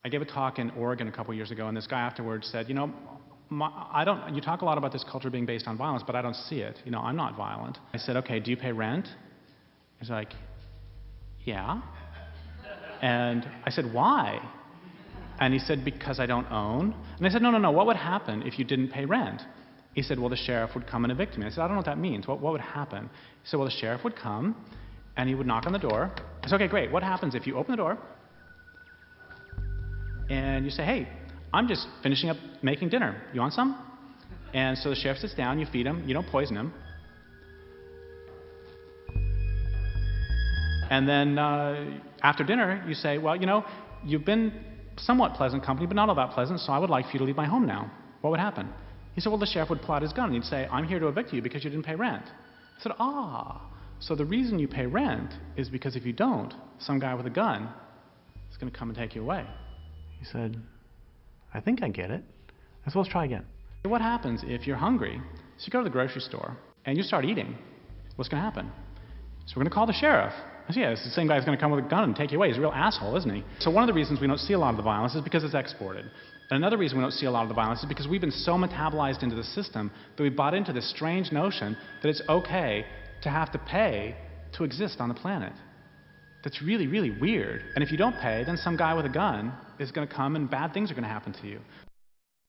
I gave a talk in Oregon a couple years ago, and this guy afterwards said, you talk a lot about this culture being based on violence, but I don't see it. I'm not violent. I said, okay, do you pay rent? He's like, yeah. And I said, why? And he said, because I don't own. And I said, no, what would happen if you didn't pay rent? He said, well, the sheriff would come and evict me. I said, I don't know what that means. What would happen? He said, well, the sheriff would come, and he would knock on the door. I said, okay, great. What happens if you open the door, and you say, hey, I'm just finishing up making dinner. You want some? And so the sheriff sits down, you feed him, you don't poison him. And then after dinner, you say, well, you've been somewhat pleasant company, but not all that pleasant, so I would like for you to leave my home now. What would happen? He said, well, the sheriff would pull out his gun, and he'd say, I'm here to evict you because you didn't pay rent. I said, so the reason you pay rent is because if you don't, some guy with a gun is going to come and take you away. He said, I think I get it. I said, let's try again. What happens if you're hungry? So you go to the grocery store and you start eating. What's going to happen? So we're going to call the sheriff. I said, yeah, it's the same guy who's going to come with a gun and take you away. He's a real asshole, isn't he? So one of the reasons we don't see a lot of the violence is because it's exported. And another reason we don't see a lot of the violence is because we've been so metabolized into the system that we bought into this strange notion that it's okay to have to pay to exist on the planet. That's really, really weird. And if you don't pay, then some guy with a gun is going to come and bad things are going to happen to you.